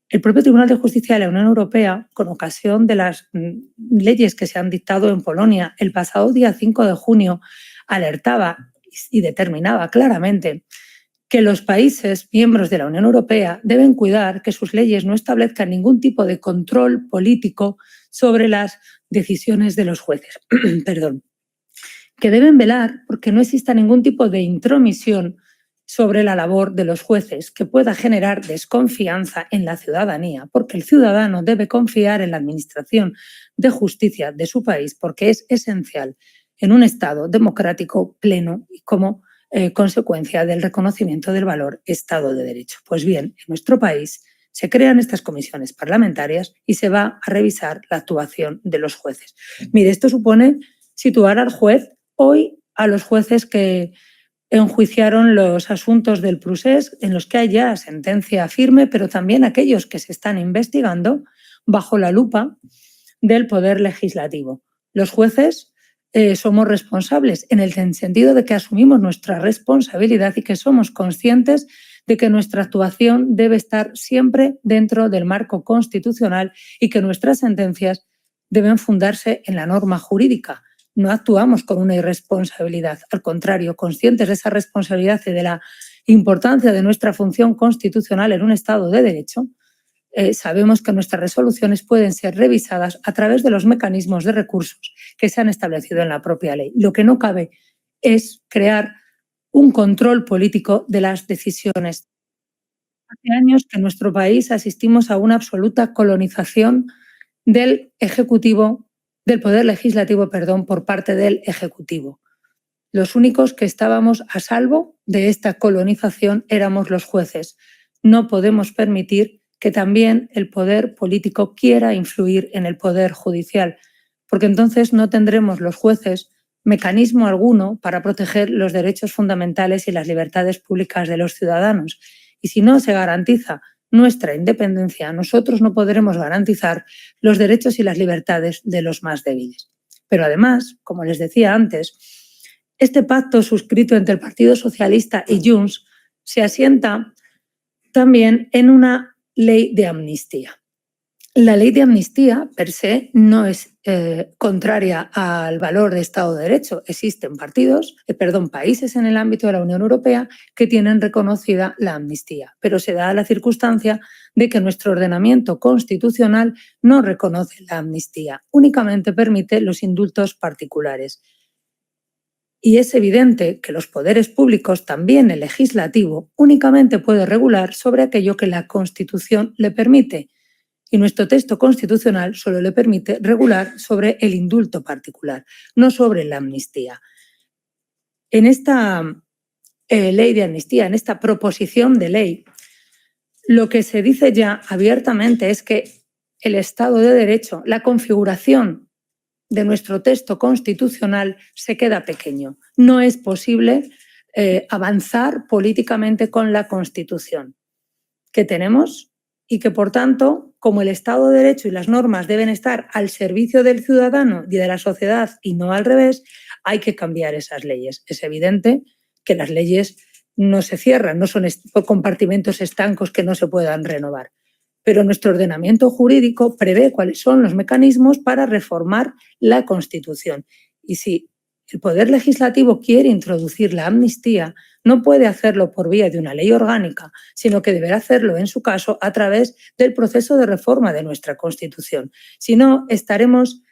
El propio Tribunal de Justicia de la Unión Europea, con ocasión de las leyes que se han dictado en Polonia, el pasado día 5 de junio alertaba y determinaba claramente que los países miembros de la Unión Europea deben cuidar que sus leyes no establezcan ningún tipo de control político sobre las decisiones de los jueces. Perdón. Que deben velar porque no exista ningún tipo de intromisión sobre la labor de los jueces que pueda generar desconfianza en la ciudadanía, porque el ciudadano debe confiar en la administración de justicia de su país, porque es esencial en un Estado democrático pleno y como consecuencia del reconocimiento del valor Estado de Derecho. Pues bien, en nuestro país se crean estas comisiones parlamentarias y se va a revisar la actuación de los jueces. Mire, esto supone situar al juez hoy a los jueces que enjuiciaron los asuntos del procés en los que hay ya sentencia firme, pero también aquellos que se están investigando bajo la lupa del Poder Legislativo. Los jueces somos responsables en el sentido de que asumimos nuestra responsabilidad y que somos conscientes de que nuestra actuación debe estar siempre dentro del marco constitucional y que nuestras sentencias deben fundarse en la norma jurídica. No actuamos con una irresponsabilidad, al contrario, conscientes de esa responsabilidad y de la importancia de nuestra función constitucional en un Estado de Derecho, sabemos que nuestras resoluciones pueden ser revisadas a través de los mecanismos de recursos que se han establecido en la propia ley. Lo que no cabe es crear un control político de las decisiones. Hace años que en nuestro país asistimos a una absoluta colonización del Ejecutivo, del Poder Legislativo, por parte del Ejecutivo. Los únicos que estábamos a salvo de esta colonización éramos los jueces. No podemos permitir que también el poder político quiera influir en el poder judicial, porque entonces no tendremos los jueces mecanismo alguno para proteger los derechos fundamentales y las libertades públicas de los ciudadanos. Y si no se garantiza nuestra independencia, nosotros no podremos garantizar los derechos y las libertades de los más débiles. Pero además, como les decía antes, este pacto suscrito entre el Partido Socialista y Junts se asienta también en una ley de amnistía. La ley de amnistía, per se, no es contraria al valor de Estado de Derecho. Existen países en el ámbito de la Unión Europea que tienen reconocida la amnistía, pero se da la circunstancia de que nuestro ordenamiento constitucional no reconoce la amnistía, únicamente permite los indultos particulares. Y es evidente que los poderes públicos, también el legislativo, únicamente puede regular sobre aquello que la Constitución le permite. Y nuestro texto constitucional solo le permite regular sobre el indulto particular, no sobre la amnistía. En esta ley de amnistía, en esta proposición de ley, lo que se dice ya abiertamente es que el Estado de Derecho, la configuración de nuestro texto constitucional se queda pequeño. No es posible avanzar políticamente con la Constitución que tenemos y que, por tanto, como el Estado de Derecho y las normas deben estar al servicio del ciudadano y de la sociedad y no al revés, hay que cambiar esas leyes. Es evidente que las leyes no se cierran, no son compartimentos estancos que no se puedan renovar. Pero nuestro ordenamiento jurídico prevé cuáles son los mecanismos para reformar la Constitución. Y si el Poder Legislativo quiere introducir la amnistía, no puede hacerlo por vía de una ley orgánica, sino que deberá hacerlo, en su caso, a través del proceso de reforma de nuestra Constitución. Si no, estaremos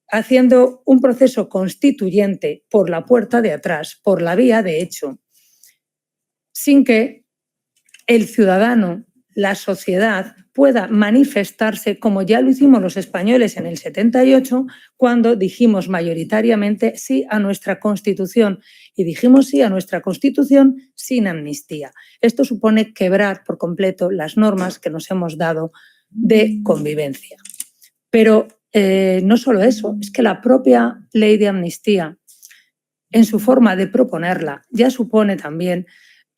haciendo un proceso constituyente por la puerta de atrás, por la vía de hecho, sin que el ciudadano, la sociedad, pueda manifestarse como ya lo hicimos los españoles en el 78, cuando dijimos mayoritariamente sí a nuestra Constitución. Y dijimos sí a nuestra Constitución sin amnistía. Esto supone quebrar por completo las normas que nos hemos dado de convivencia. Pero no solo eso, es que la propia ley de amnistía, en su forma de proponerla, ya supone también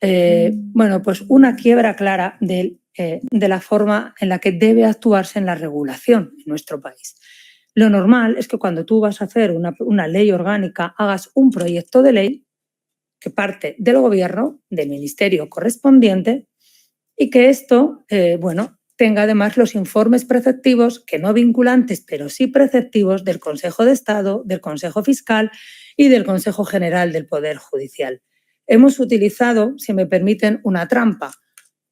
pues una quiebra clara de la forma en la que debe actuarse en la regulación en nuestro país. Lo normal es que cuando tú vas a hacer una ley orgánica hagas un proyecto de ley que parte del gobierno, del ministerio correspondiente, y que esto, tenga además los informes preceptivos, que no vinculantes, pero sí preceptivos, del Consejo de Estado, del Consejo Fiscal y del Consejo General del Poder Judicial. Hemos utilizado, si me permiten, una trampa,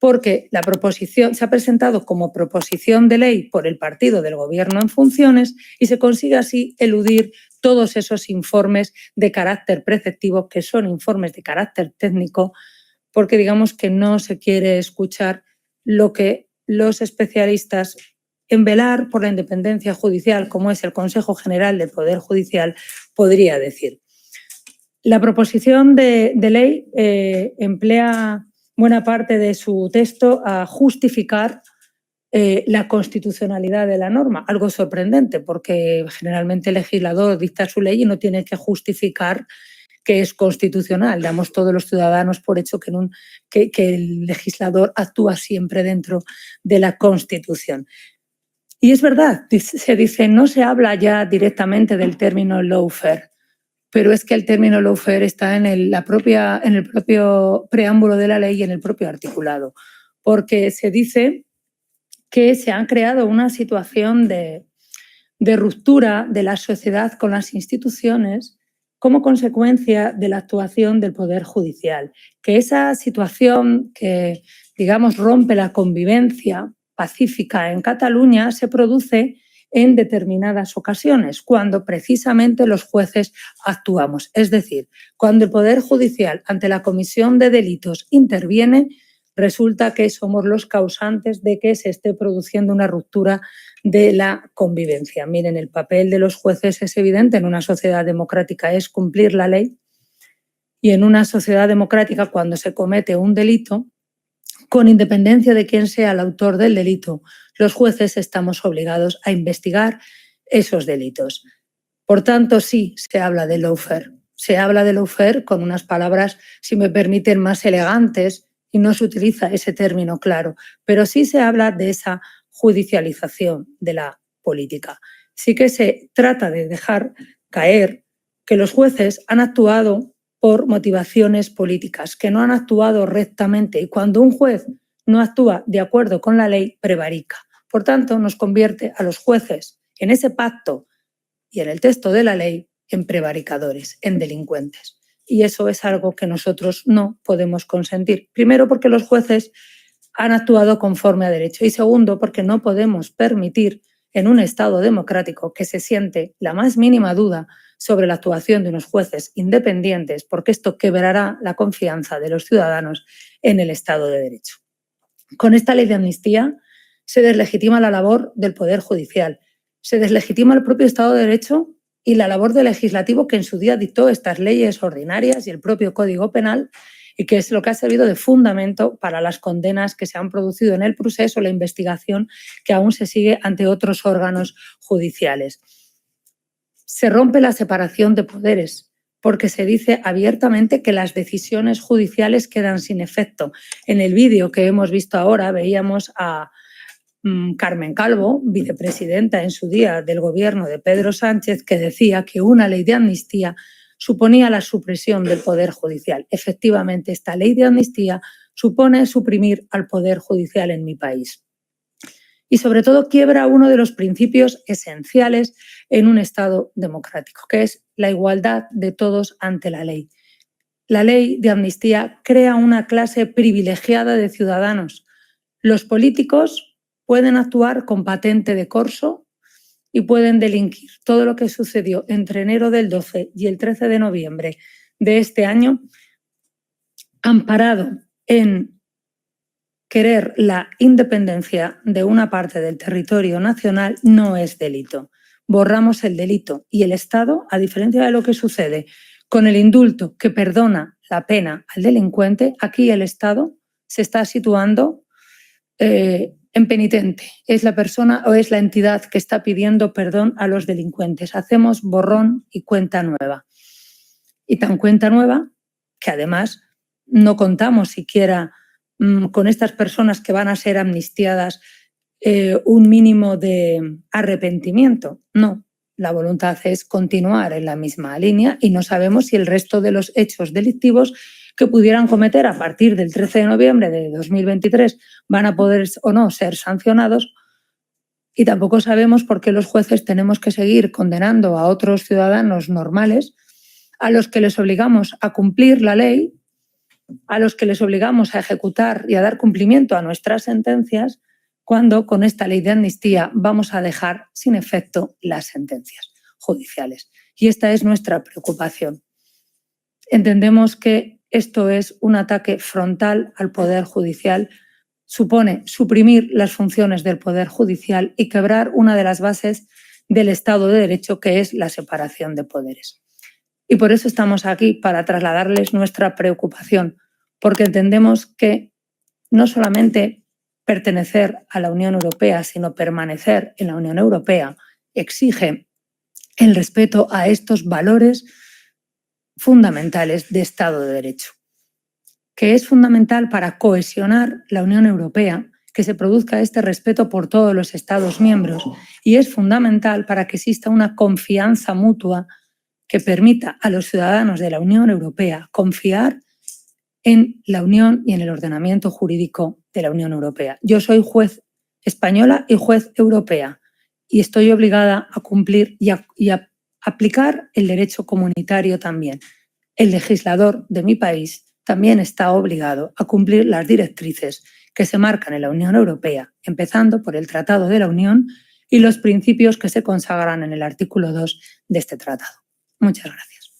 porque la proposición se ha presentado como proposición de ley por el partido del Gobierno en funciones y se consigue así eludir todos esos informes de carácter preceptivo, que son informes de carácter técnico, porque digamos que no se quiere escuchar lo que los especialistas en velar por la independencia judicial, como es el Consejo General del Poder Judicial, podría decir. La proposición de ley emplea buena parte de su texto a justificar la constitucionalidad de la norma, algo sorprendente porque generalmente el legislador dicta su ley y no tiene que justificar que es constitucional. Damos todos los ciudadanos por hecho que el legislador actúa siempre dentro de la Constitución. Y es verdad, se dice, no se habla ya directamente del término lawfare, pero es que el término lawfare está en el propio preámbulo de la ley y en el propio articulado, porque se dice que se ha creado una situación de ruptura de la sociedad con las instituciones como consecuencia de la actuación del Poder Judicial, que esa situación que, digamos, rompe la convivencia pacífica en Cataluña se produce en determinadas ocasiones, cuando precisamente los jueces actuamos. Es decir, cuando el Poder Judicial ante la comisión de delitos interviene, resulta que somos los causantes de que se esté produciendo una ruptura de la convivencia. Miren, el papel de los jueces es evidente en una sociedad democrática, es cumplir la ley, y en una sociedad democrática, cuando se comete un delito, con independencia de quién sea el autor del delito, los jueces estamos obligados a investigar esos delitos. Por tanto, sí se habla de lawfare. Se habla de lawfare con unas palabras, si me permiten, más elegantes, y no se utiliza ese término claro, pero sí se habla de esa judicialización de la política. Sí que se trata de dejar caer que los jueces han actuado por motivaciones políticas, que no han actuado rectamente, y cuando un juez no actúa de acuerdo con la ley, prevarica. Por tanto, nos convierte a los jueces en ese pacto y en el texto de la ley en prevaricadores, en delincuentes. Y eso es algo que nosotros no podemos consentir. Primero, porque los jueces han actuado conforme a derecho, y segundo, porque no podemos permitir en un Estado democrático que se siente la más mínima duda sobre la actuación de unos jueces independientes, porque esto quebrará la confianza de los ciudadanos en el Estado de Derecho. Con esta ley de amnistía se deslegitima la labor del Poder Judicial, se deslegitima el propio Estado de Derecho y la labor del legislativo, que en su día dictó estas leyes ordinarias y el propio Código Penal, y que es lo que ha servido de fundamento para las condenas que se han producido en el proceso, la investigación que aún se sigue ante otros órganos judiciales. Se rompe la separación de poderes, porque se dice abiertamente que las decisiones judiciales quedan sin efecto. En el vídeo que hemos visto ahora veíamos a Carmen Calvo, vicepresidenta en su día del gobierno de Pedro Sánchez, que decía que una ley de amnistía suponía la supresión del Poder Judicial. Efectivamente, esta ley de amnistía supone suprimir al Poder Judicial en mi país. Y sobre todo quiebra uno de los principios esenciales en un Estado democrático, que es la igualdad de todos ante la ley. La ley de amnistía crea una clase privilegiada de ciudadanos. Los políticos pueden actuar con patente de corso y pueden delinquir. Todo lo que sucedió entre enero del 12 y el 13 de noviembre de este año, amparado en querer la independencia de una parte del territorio nacional, no es delito. Borramos el delito y el Estado, a diferencia de lo que sucede con el indulto que perdona la pena al delincuente, aquí el Estado se está situando en penitente. Es la persona o es la entidad que está pidiendo perdón a los delincuentes. Hacemos borrón y cuenta nueva. Y tan cuenta nueva que además no contamos siquiera con estas personas que van a ser amnistiadas un mínimo de arrepentimiento. No, la voluntad es continuar en la misma línea y no sabemos si el resto de los hechos delictivos que pudieran cometer a partir del 13 de noviembre de 2023 van a poder o no ser sancionados, y tampoco sabemos por qué los jueces tenemos que seguir condenando a otros ciudadanos normales a los que les obligamos a cumplir la ley, a los que les obligamos a ejecutar y a dar cumplimiento a nuestras sentencias, cuando con esta ley de amnistía vamos a dejar sin efecto las sentencias judiciales. Y esta es nuestra preocupación. Entendemos que esto es un ataque frontal al Poder Judicial, supone suprimir las funciones del Poder Judicial y quebrar una de las bases del Estado de Derecho, que es la separación de poderes. Y por eso estamos aquí, para trasladarles nuestra preocupación, porque entendemos que no solamente pertenecer a la Unión Europea, sino permanecer en la Unión Europea exige el respeto a estos valores fundamentales de Estado de Derecho, que es fundamental para cohesionar la Unión Europea, que se produzca este respeto por todos los Estados miembros, y es fundamental para que exista una confianza mutua que permita a los ciudadanos de la Unión Europea confiar en la Unión y en el ordenamiento jurídico de la Unión Europea. Yo soy juez española y juez europea y estoy obligada a cumplir y a aplicar el derecho comunitario también. El legislador de mi país también está obligado a cumplir las directrices que se marcan en la Unión Europea, empezando por el Tratado de la Unión y los principios que se consagran en el artículo 2 de este tratado. Muchas gracias.